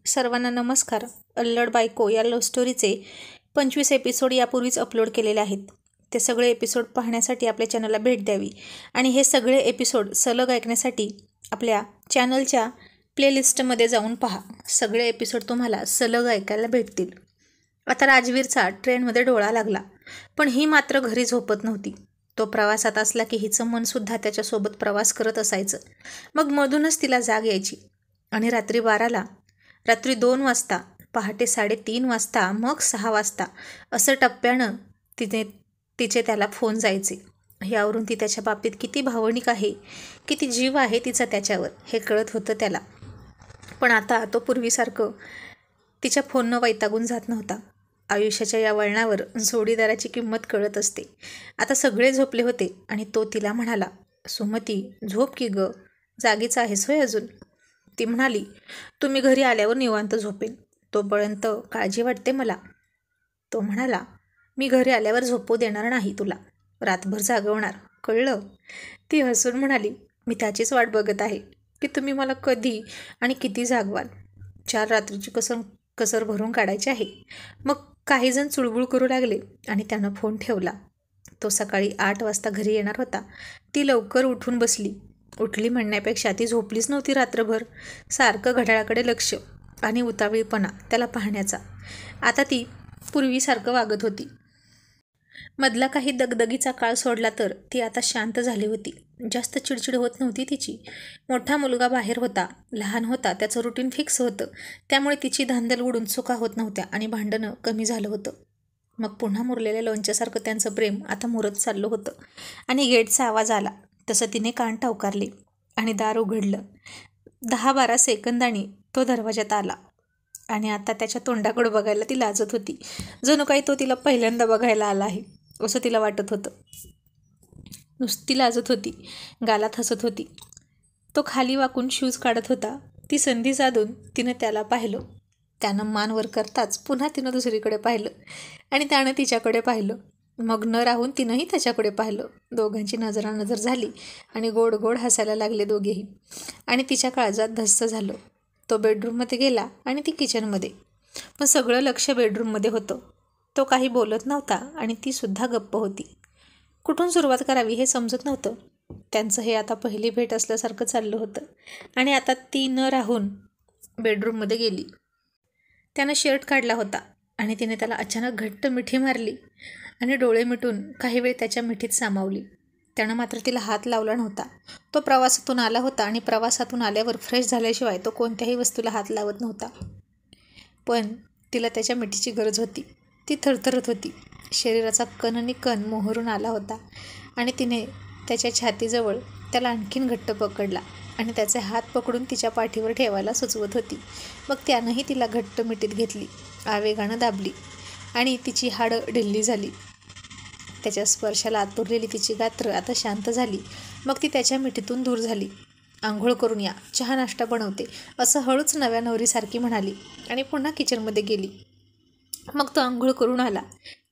सर्वांना नमस्कार. अल्लड बायको या लव्ह स्टोरीचे 25 एपिसोड यापूर्वीच अपलोड केलेले आहेत. ते सगळे एपिसोड पाहण्यासाठी आपल्या चॅनलला भेट द्यावी आणि हे सगळे एपिसोड सलग ऐकण्यासाठी आपल्या चॅनलच्या प्लेलिस्टमध्ये जाऊन पहा. सगळे एपिसोड तुम्हाला सलग ऐकायला भेटतील. आता राजवीरचा ट्रेनमध्ये डोळा लागला, पण ही मात्र घरी झोपत नव्हती. तो प्रवासात असला की हिचं मनसुद्धा त्याच्यासोबत प्रवास करत असायचं. मग मधूनच तिला जाग यायची आणि रात्री 12ला, रात्री 2 वाजता, पहाटे 3:30 वाजता, मग 6 वाजता असं टप्प्यानं तिचे त्याला फोन जायचे. यावरून ती त्याच्या बाबतीत किती भावनिक आहे, किती जीव आहे तिचा त्याच्यावर, हे कळत होतं त्याला. पण आता तो पूर्वीसारखं तिच्या फोननं वैतागून जात नव्हता. आयुष्याच्या या वळणावर जोडीदाराची किंमत कळत असते. आता सगळे झोपले होते आणि तो तिला म्हणाला, सुमती झोप की ग, जागीच आहेस होय अजून? ती म्हणाली, तुम्ही घरी आल्यावर निवांत झोपेन, तोपर्यंत काळजी वाटते मला. तो म्हणाला, मी घरी आल्यावर झोपू देणार नाही तुला, रातभर जागवणार, कळलं? ती हसून म्हणाली, मी त्याचीच वाट बघत आहे की तुम्ही मला कधी आणि किती जागवाल. 4 रात्रीची कसर भरून काढायची आहे. मग काहीजण चुळबुळ करू लागले आणि त्यानं फोन ठेवला. तो सकाळी 8 वाजता घरी येणार होता. ती लवकर उठून बसली. उठली म्हणण्यापेक्षा ती झोपलीच नव्हती रात्रभर. सारखं घड्याळाकडे लक्ष आणि उतावीळपणा त्याला पाहण्याचा. आता ती पूर्वीसारखं वागत होती. मधला काही दगदगीचा काळ सोडला तर ती आता शांत झाली होती. जास्त चिडचिड होत नव्हती तिची. मोठा मुलगा बाहेर होता, लहान होता, त्याचं रुटीन फिक्स होतं. त्यामुळे तिची धांदल उडून चुका होत नव्हत्या आणि भांडणं कमी झालं होतं. मग पुन्हा मुरलेल्या लोणच्यासारखं त्यांचं प्रेम आता मुरत चाललं होतं. आणि गेटचा आवाज आला तसं तिने कान टवकारले आणि दार उघडलं. 10-12 सेकंदांनी तो दरवाजात आला आणि आता त्याच्या तोंडाकडे बघायला ती लाजत होती. जणू काही तो तिला पहिल्यांदा बघायला आला आहे असं तिला वाटत होतं. नुसती लाजत होती, गालात हसत होती. तो खाली वाकून शूज काढत होता. ती संधी साधून तिनं त्याला पाहिलं. त्यानं मान वर करताच पुन्हा तिनं दुसरीकडे पाहिलं आणि त्यानं तिच्याकडे पाहिलं. मग न राहून तिनंही त्याच्याकडे पाहिलं. दोघांची नजरानजर झाली आणि गोड गोड हसायला लागले दोघेही. आणि तिच्या काळजात धस्स झालं. तो बेडरूममध्ये गेला आणि ती किचनमध्ये. पण सगळं लक्ष बेडरूममध्ये होतं. तो काही बोलत नव्हता आणि ती सुद्धा गप्प होती. कुठून सुरुवात करावी हे समजत नव्हतं. त्यांचं हे आता पहिली भेट असल्यासारखं चाललं होतं. आणि आता ती न राहून बेडरूममध्ये गेली. त्यानं शर्ट काढला होता आणि तिने त्याला अचानक घट्ट मिठी मारली आणि डोळे मिटून काही वेळ त्याच्या मिठीत सामावली. त्यानं मात्र तिला हात लावला नव्हता. तो प्रवासातून आला होता आणि प्रवासातून आल्यावर फ्रेश झाल्याशिवाय तो कोणत्याही वस्तूला हात लावत नव्हता. पण तिला त्याच्या मिठीची गरज होती. ती थरथरत होती. शरीराचा कण आणि कण मोहरून आला होता आणि तिने त्याच्या छातीजवळ त्याला आणखीन घट्ट पकडला आणि त्याचे हात पकडून तिच्या पाठीवर ठेवायला सुचवत होती. मग त्यानंही तिला घट्ट मिठीत घेतली, आवेगानं दाबली आणि तिची हाडं ढिल्ली झाली. त्याच्या स्पर्शाला आतुरलेली तिची गात्र आता शांत झाली. मग ती त्याच्या मिठीतून दूर झाली. आंघोळ करून या, चहा नाश्ता बनवते, असं हळूच नव्या नवरीसारखी म्हणाली आणि पुन्हा किचनमध्ये गेली. मग तो आंघोळ करून आला.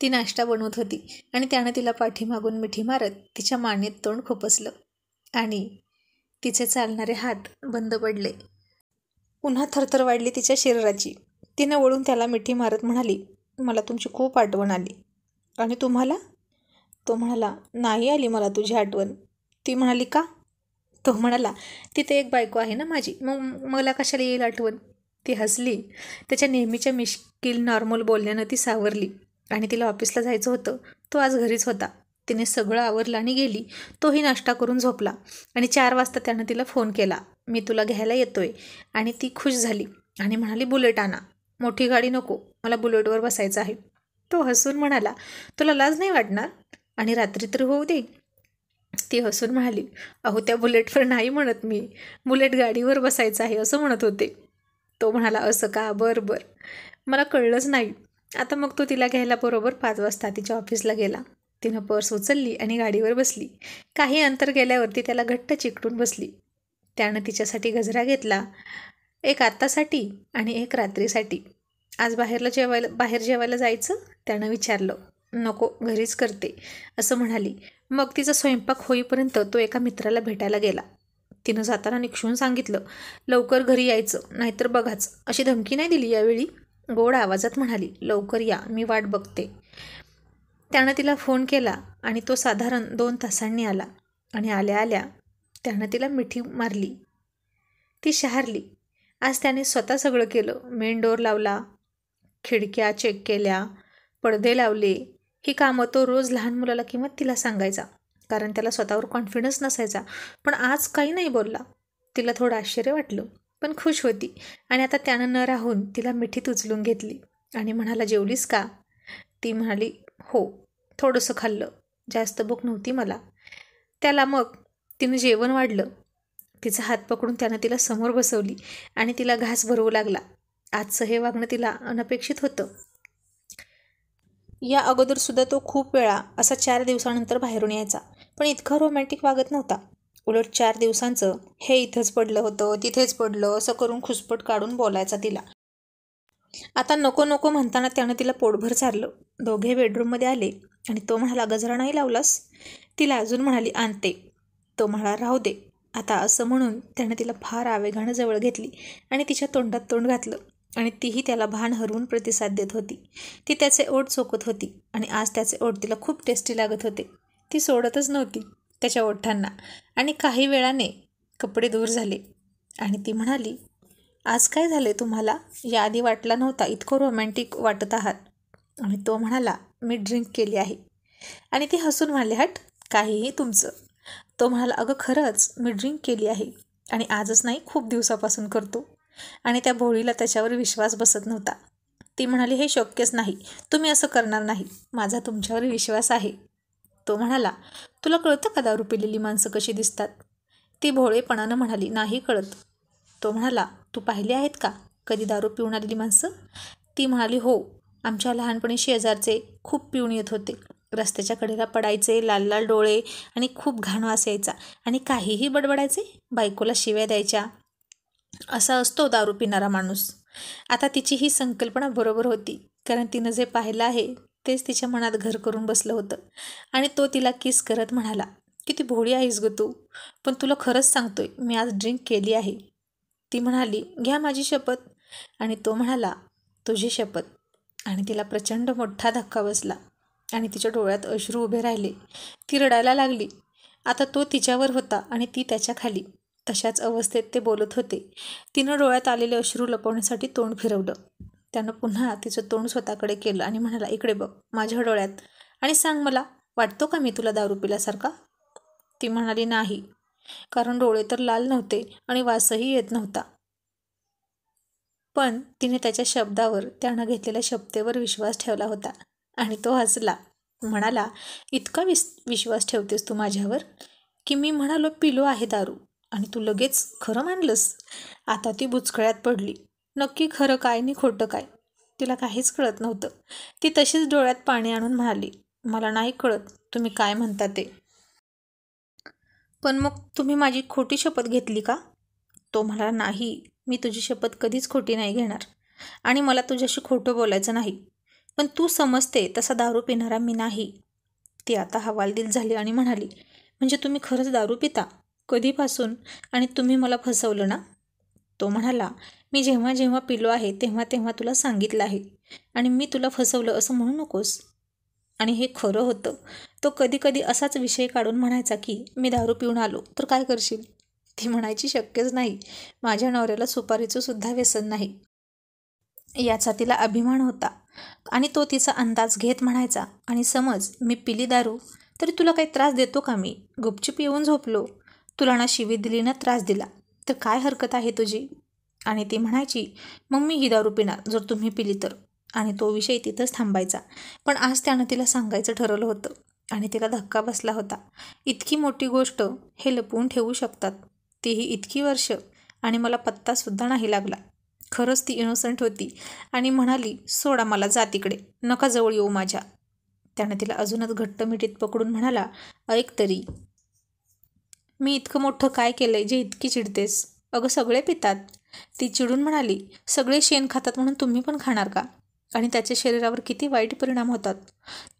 ती नाश्ता बनवत होती आणि त्यानं तिला पाठीमागून मिठी मारत तिच्या मानेत तोंड खुपसलं आणि तिचे चालणारे हात बंद पडले. पुन्हा थरथर वाढली तिच्या शरीराची. तिनं वळून त्याला मिठी मारत म्हणाली, मला तुमची खूप आठवण आली. आणि तुम्हाला? तो म्हणाला, नाही आली मला तुझी आठवण. ती म्हणाली, का? तो म्हणाला, तिथे एक बायको आहे ना माझी, मग मला कशाला येईल आठवण? ती हसली. त्याच्या नेहमीच्या मिश्किल नॉर्मल बोलण्यानं ती सावरली आणि तिला ऑफिसला जायचं होतं. तो आज घरीच होता. तिने सगळं आवरलं आणि गेली. तोही नाश्ता करून झोपला आणि 4 वाजता त्यानं तिला फोन केला, मी तुला घ्यायला येतोय. आणि ती खुश झाली आणि म्हणाली, बुलेट आणा. मोठी गाडी नको, मला बुलेटवर बसायचं आहे. तो हसून म्हणाला, तुला लाज नाही वाटणार? आणि रात्री तर होऊ दे. ती हसून म्हणाली, अहो त्या बुलेटवर नाही म्हणत मी, बुलेट गाडीवर बसायचं आहे असं म्हणत होते. तो म्हणाला, असं का? बरं बरं, मला कळलंच नाही. आता मग तो तिला घ्यायला बरोबर 5 वाजता तिच्या ऑफिसला गेला. तिनं पर्स उचलली आणि गाडीवर बसली. काही अंतर गेल्यावरती त्याला घट्ट चिकटून बसली. त्यानं तिच्यासाठी गजरा घेतला, एक आत्तासाठी आणि एक रात्रीसाठी. आज बाहेर जेवायला जायचं? त्यानं विचारलं. नको, घरीच करते असं म्हणाली. मग तिचा स्वयंपाक होईपर्यंत तो एका मित्राला भेटायला गेला. तिनं जाताना निक्षून सांगितलं, लवकर घरी यायचं, नाहीतर बघाच. अशी धमकी नाही दिली यावेळी. गोड आवाजात म्हणाली, लवकर या, मी वाट बघते. त्यानं तिला फोन केला आणि तो साधारण 2 तासांनी आला. आणि आल्या आल्या त्यानं तिला मिठी मारली. ती शहारली. आज त्याने स्वतः सगळं केलं. मेन डोअर लावला, खिडक्या चेक केल्या, पडदे लावले. ही कामं तो रोज लहान मुलाला किंवा तिला सांगायचा, कारण त्याला स्वतःवर कॉन्फिडन्स नसायचा. पण आज काही नाही बोलला. तिला थोडं आश्चर्य वाटलं, पण खुश होती. आणि आता त्यानं न राहून तिला मिठीत उचलून घेतली आणि म्हणाला, जेवलीस का? ती म्हणाली, हो, थोडंसं खाल्लं, जास्त भूक नव्हती मला. त्याला मग तिनं जेवण वाढलं. तिचा हात पकडून त्यानं तिला समोर बसवली आणि तिला घास भरवू लागला. आजचं हे वागणं तिला अनपेक्षित होतं. या अगोदरसुद्धा तो खूप वेळा असा 4 दिवसानंतर बाहेरून यायचा, पण इतका रोमॅन्टिक वागत नव्हता. उलट 4 दिवसांचं हे इथंच पडलं होतं, तिथेच पडलं असं करून खुसपट काढून बोलायचा तिला. आता नको नको म्हणताना त्यानं तिला पोटभर चारलं. दोघे बेडरूममध्ये आले आणि तो म्हणाला, गजरा नाही लावलास? तिला अजून म्हणाली, आणते. तो म्हणाला, राहू दे आता. असं म्हणून त्यानं तिला फार आवेगानं जवळ घेतली आणि तिच्या तोंडात तोंड घातलं आणि तीही त्याला भान हरवून प्रतिसाद देत होती. ती त्याचे ओठ चोखत होती आणि आज त्याचे ओठ तिला खूप टेस्टी लागत होते. ती सोडतच नव्हती त्याच्या ओठांना. आणि काही वेळाने कपडे दूर झाले आणि ती म्हणाली, आज काय झाले तुम्हाला? याआधी वाटला नव्हता इतकं रोमॅन्टिक वाटत आहात. आणि तो म्हणाला, मी ड्रिंक केली आहे. आणि ती हसून म्हणाली, हट, काहीही तुमचं. तो म्हणाला, अगं खरंच मी ड्रिंक केली आहे आणि आजच नाही, खूप दिवसापासून करतो. आणि त्या भोळीला त्याच्यावर विश्वास बसत नव्हता. ती म्हणाली, हे शक्यच नाही, तुम्ही असं करणार नाही, माझा तुमच्यावर विश्वास आहे. तो म्हणाला, तुला कळतं का दारू पिलेली माणसं कशी दिसतात? ती भोळेपणानं म्हणाली, नाही कळत. तो म्हणाला, तू पाहिली आहेत का कधी दारू पिऊन आलेली माणसं? ती म्हणाली, हो, आमच्या लहानपणी शेजारचे खूप पिऊन येत होते. रस्त्याच्या कडेला पडायचे, लाल लाल डोळे आणि खूप घाण वास यायचा आणि काहीही बडबडायचे, बायकोला शिव्या द्यायच्या. असा असतो दारू पिणारा माणूस. आता तिची ही संकल्पना बरोबर होती, कारण तिनं जे पाहिलं आहे तेच तिच्या मनात घर करून बसलं होतं. आणि तो तिला किस करत म्हणाला, किती भोळी आहेस गं तू, पण तुला खरंच सांगतोय, मी आज ड्रिंक केली आहे. ती म्हणाली, घ्या माझी शपथ. आणि तो म्हणाला, तुझी शपथ. आणि तिला प्रचंड मोठा धक्का बसला आणि तिच्या डोळ्यात अश्रू उभे राहिले. ती रडायला लागली. आता तो तिच्यावर होता आणि ती त्याच्या खाली. तशाच अवस्थेत ते बोलत होते. तिनं डोळ्यात आलेले अश्रू लपवण्यासाठी तोंड फिरवलं. त्यानं पुन्हा तिचं तोंड स्वतःकडे केलं आणि म्हणाला, इकडे बघ माझ्या डोळ्यात आणि सांग, मला वाटतो का मी तुला दारू पिल्यासारखा? ती म्हणाली, नाही, कारण डोळे तर लाल नव्हते आणि वासही येत नव्हता. पण तिने त्याच्या शब्दावर, त्यानं घेतलेल्या शपथेवर विश्वास ठेवला होता. आणि तो हसला, म्हणाला, इतका विश्वास ठेवतेस तू माझ्यावर की मी म्हणालो पिलो आहे दारू आणि तू लगेच खरं मानलंस? आता ती बुचकळ्यात पडली. नक्की खरं काय आणि खोटं काय तिला काहीच कळत नव्हतं. ती तशीच डोळ्यात पाणी आणून म्हणाली, मला नाही कळत तुम्ही काय म्हणता ते. पण मग तुम्ही माझी खोटी शपथ घेतली का? तो म्हणाला, नाही, मी तुझी शपथ कधीच खोटी नाही घेणार आणि मला तुझ्याशी खोटं बोलायचं नाही. पण तू समजते तसा दारू पिणारा मी नाही. ती आता हवालदिल झाली आणि म्हणाली, म्हणजे तुम्ही खरंच दारू पिता? कधीपासून? आणि तुम्ही मला फसवलं ना? तो म्हणाला, मी जेव्हा जेव्हा पिलो आहे तेव्हा तेव्हा तुला सांगितलं आहे आणि मी तुला फसवलं असं म्हणू नकोस. आणि हे खरं होतं. तो कधी कधी असाच विषय काढून म्हणायचा की मी दारू पिऊन आलो तर काय करशील? ती म्हणायची, शक्यच नाही, माझ्या नवऱ्याला सुपारीचं सुद्धा व्यसन नाही. याचा तिला अभिमान होता. आणि तो तिचा अंदाज घेत म्हणायचा, आणि समज मी पिली दारू तरी तुला काही त्रास देतो का? मी गुपचूप येऊन झोपलो, तुला ना शिवी दिली ना त्रास दिला, तर काय हरकत आहे तुझी? आणि ती म्हणायची, मग मी ही दारू पिणार जर तुम्ही पिली तर. आणि तो विषय तिथंच थांबायचा. पण आज त्यानं तिला सांगायचं ठरवलं होतं आणि तिला धक्का बसला होता. इतकी मोठी गोष्ट हे लपवून ठेवू शकतात, तीही इतकी वर्ष, आणि मला पत्तासुद्धा नाही लागला. खरंच ती इनोसंट होती आणि म्हणाली, सोडा मला, जा तिकडे, नका जवळ येऊ माझ्या. त्यानं तिला अजूनच घट्ट मिठीत पकडून म्हणाला, ऐक तरी, मी इतकं मोठं काय केलंय जे इतकी चिडतेस? अगं सगळे पितात. ती चिडून म्हणाली, सगळे शेण खातात म्हणून तुम्ही पण खाणार का? आणि त्याच्या शरीरावर किती वाईट परिणाम होतात.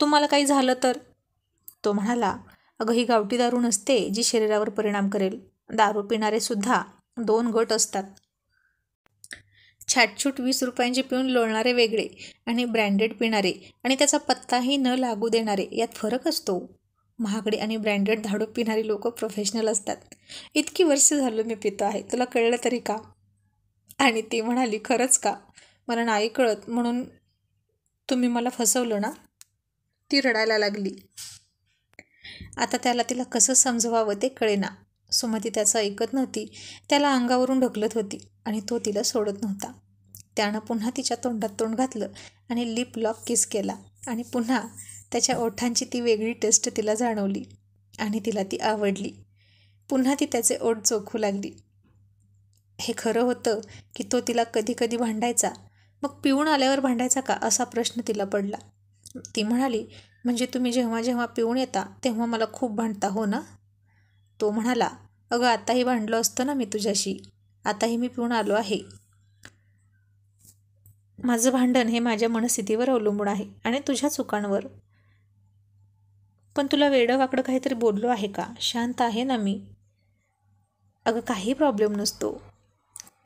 तुम्हाला काही झालं तर? तो म्हणाला, अगं ही गावठी दारू नसते जी शरीरावर परिणाम करेल, दारू पिणारे सुद्धा 2 गट असतात. छाटछूट 20 रुपयांचे पिऊन लोळणारे वेगळे आणि ब्रँडेड पिणारे आणि त्याचा पत्ताही न लागू देणारे यात फरक असतो. महागडे आणि ब्रँडेड दारू पिणारी लोक प्रोफेशनल असतात. इतकी वर्ष झालं मी पितो आहे, तुला कळलं तरी का? आणि ती म्हणाली, खरंच का? मला नाही कळत म्हणून तुम्ही मला फसवलं ना? ती रडायला लागली. आता त्याला तिला कसं समजवावं ते कळेना. सुमती त्याचं ऐकत नव्हती. त्याला अंगावरून ढकलत होती आणि तो तिला सोडत नव्हता. त्यानं पुन्हा तिच्या तोंडात तोंड घातलं आणि लिप लॉक किस केला आणि पुन्हा त्याच्या ओठांची ती वेगळी टेस्ट तिला जाणवली आणि तिला ती आवडली. पुन्हा ती त्याचे ओठ चोखू लागली. हे खरं होतं की तो तिला कधी कधी भांडायचा, मग पिऊन आल्यावर भांडायचा का असा प्रश्न तिला पडला. ती म्हणाली, म्हणजे तुम्ही जेव्हा जेव्हा पिऊन येता तेव्हा मला खूप भांडता हो ना? तो म्हणाला, अगं आताही भांडलो असतं ना मी तुझ्याशी, आताही मी पिऊन आलो आहे. माझं भांडण हे माझ्या मनस्थितीवर अवलंबून आहे आणि तुझ्या चुकांवर. पण तुला वेडं वाकडं काहीतरी बोललो आहे का? शांत आहे ना मी. अगं काही प्रॉब्लेम नसतो.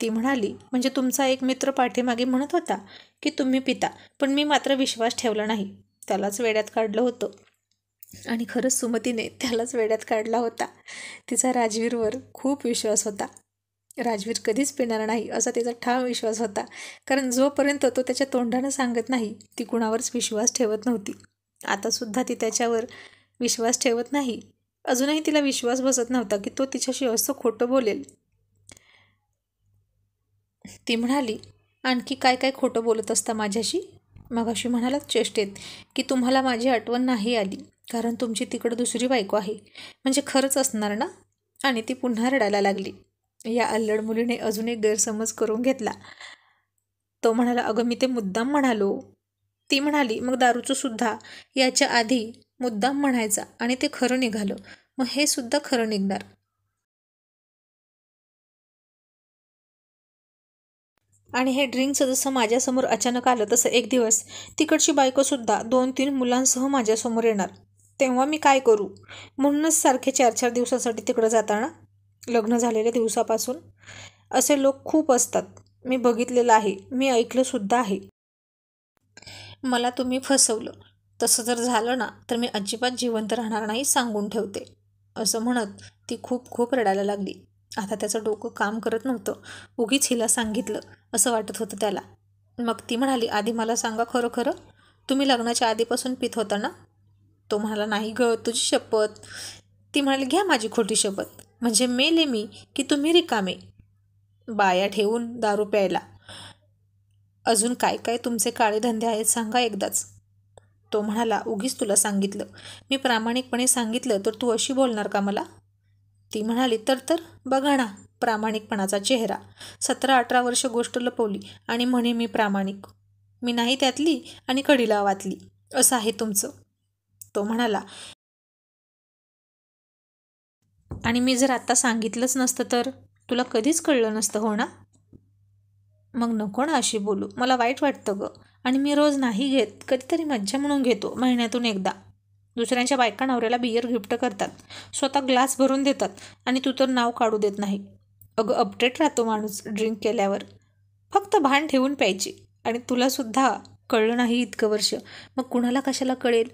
ती म्हणाली, म्हणजे तुमचा एक मित्र पाठीमागे म्हणत होता की तुम्ही पिता, पण मी मात्र विश्वास ठेवला नाही. त्यालाच वेड्यात काढलं होतं. आणि खरंच सुमतीने त्यालाच वेड्यात काढला होता. तिचा राजवीरवर खूप विश्वास होता. राजवीर कधीच पिणार नाही असा तिचा ठाम विश्वास होता, कारण जोपर्यंत तो त्याच्या तोंडानं सांगत नाही ती कुणावरच विश्वास ठेवत नव्हती. आतासुद्धा ती त्याच्यावर विश्वास ठेवत नाही. अजूनही तिला विश्वास बसत नव्हता की तो तिच्याशी असं खोटं बोलेल. ती म्हणाली, आणखी काय काय खोटं बोलत असता माझ्याशी? मगाशी म्हणालात चेष्टेत की तुम्हाला माझी आठवण नाही आली कारण तुमची तिकडं दुसरी बायको आहे, म्हणजे खरंच असणार ना? आणि ती पुन्हा रडायला लागली. या अल्लड मुलीने अजून एक गैरसमज करून घेतला. तो म्हणाला, अगं मी ते मुद्दाम म्हणालो. ती म्हणाली, मग दारूचं सुद्धा याच्या आधी मुद्दाम म्हणायचा आणि ते खरं निघालं, मग हे सुद्धा खरं निघणार. आणि हे ड्रिंकचं जसं माझ्यासमोर अचानक आलं तसं एक दिवस तिकडची बायकोसुद्धा 2-3 मुलांसह माझ्यासमोर येणार, तेव्हा मी काय करू? म्हणूनच सारखे 4-4 दिवसासाठी तिकडं जाताना लग्न झालेल्या दिवसापासून असे लोक खूप असतात. मी बघितलेलं आहे, मी ऐकलंसुद्धा आहे. मला तुम्ही फसवलं. तसं जर झालं ना तर मी अजिबात जिवंत राहणार नाही, सांगून ठेवते. असं म्हणत ती खूप खूप रडायला लागली. आता त्याचं डोकं काम करत नव्हतं. उगीच हिला सांगितलं असं वाटत होतं त्याला. मग ती म्हणाली, आधी मला सांगा खरं खरं, तुम्ही लग्नाच्या आधीपासून पित होता ना? तो म्हणाला, नाही ग, तुझी शपथ. ती म्हणाली, घ्या माझी खोटी शपथ, म्हणजे मेले मी की तुम्ही रिकामे बाया ठेवून दारू प्यायला. अजून काय काय तुमचे काळे धंदे आहेत सांगा एकदाच. तो म्हणाला, उगीच तुला सांगितलं. मी प्रामाणिकपणे सांगितलं तर तू अशी बोलणार का मला? ती म्हणाली, तर बघा ना प्रामाणिकपणाचा चेहरा. 17-18 वर्ष गोष्ट लपवली आणि म्हणे मी प्रामाणिक. मी नाही त्यातली आणि कडीला वातली, असं आहे तुमचं. तो म्हणाला, आणि मी जर आत्ता सांगितलंच नसतं तर तुला कधीच कळलं नसतं हो ना? मग नको ना अशी बोलू, मला वाईट वाटतं गं. आणि मी रोज नाही घेत, कधीतरी मज्जा म्हणून घेतो, महिन्यातून एकदा. दुसऱ्यांच्या बायका नवऱ्याला बियर गिफ्ट करतात, स्वतः ग्लास भरून देतात आणि तू तर नाव काढू देत नाही. अगं अपडेट राहतो माणूस ड्रिंक केल्यावर. फक्त भान ठेवून प्यायची. आणि तुलासुद्धा कळलं नाही इतकं वर्ष, मग कुणाला कशाला कळेल?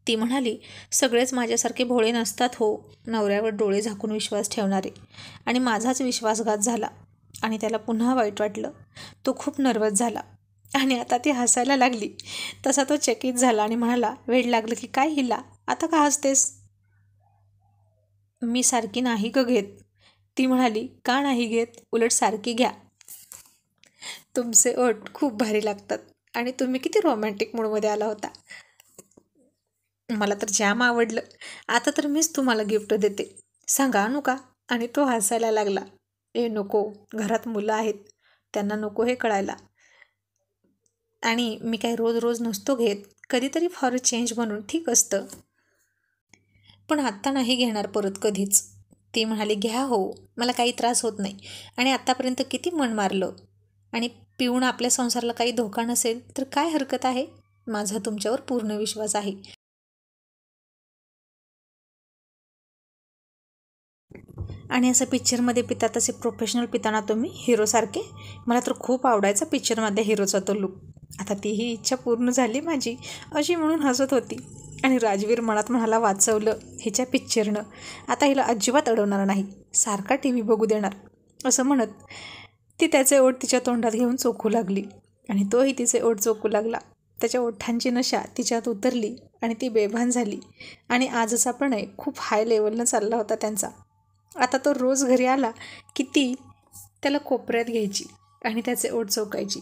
ती म्हणाली, सगळेच माझ्यासारखे भोळे नसतात हो. नवऱ्यावर डोळे झाकून विश्वास ठेवणारे. आणि माझाच विश्वासघात झाला. आणि त्याला पुन्हा वाईट वाटलं. तो खूप नर्वस झाला आणि आता ती हसायला लागली. तसा तो चकित झाला आणि म्हणाला, वेड लागलं की काय हिला, आता का हसतेस? मी सारखी नाही ग घेत. ती म्हणाली, का नाही घेत? उलट सारखी घ्या. तुमचे ओठ खूप भारी लागतात आणि तुम्ही किती रोमॅन्टिक मूडमध्ये आला होता. मला तर जाम आवडलं. आता तर मीच तुम्हाला गिफ्ट देते, सांगा आणू का? आणि तो हसायला लागला. नको, घरात मुलं आहेत, त्यांना नको हे कळायला. आणि मी काय रोज रोज नसतो घेत, कधीतरी फॉर चेंज म्हणून ठीक असतं, पण आत्ता नाही घेणार परत कधीच. ती म्हणाली, घ्या हो, मला काही त्रास होत नाही आणि आत्तापर्यंत किती मन मारलं. आणि पिऊन आपल्या संसाराला काही धोका नसेल तर काय हरकत आहे? माझा तुमच्यावर पूर्ण विश्वास आहे. आणि असं पिक्चरमध्ये पितात तसे प्रोफेशनल पिताना तुम्ही हिरोसारखे. मला तर खूप आवडायचा पिक्चरमध्ये हिरोचा तो लुक. आता तीही इच्छा पूर्ण झाली माझी, अशी म्हणून हसत होती. आणि राजवीर मनात म्हणाला, वाचवलं हिच्या पिक्चरनं, आता हिला अजिबात अडवणार नाही, सारखा टी व्ही बघू देणार. असं म्हणत ती त्याचे ओठ तिच्या तोंडात घेऊन चोखू लागली आणि तोही तिचे ओठ चोखू लागला. त्याच्या ओठांची नशा तिच्यात उतरली आणि ती बेभान झाली. आणि आजचा प्रणय खूप हाय लेवलनं चालला होता त्यांचा. आता तो रोज घरी आला की ती त्याला कोपऱ्यात घ्यायची आणि त्याचे ओठ चोखायची.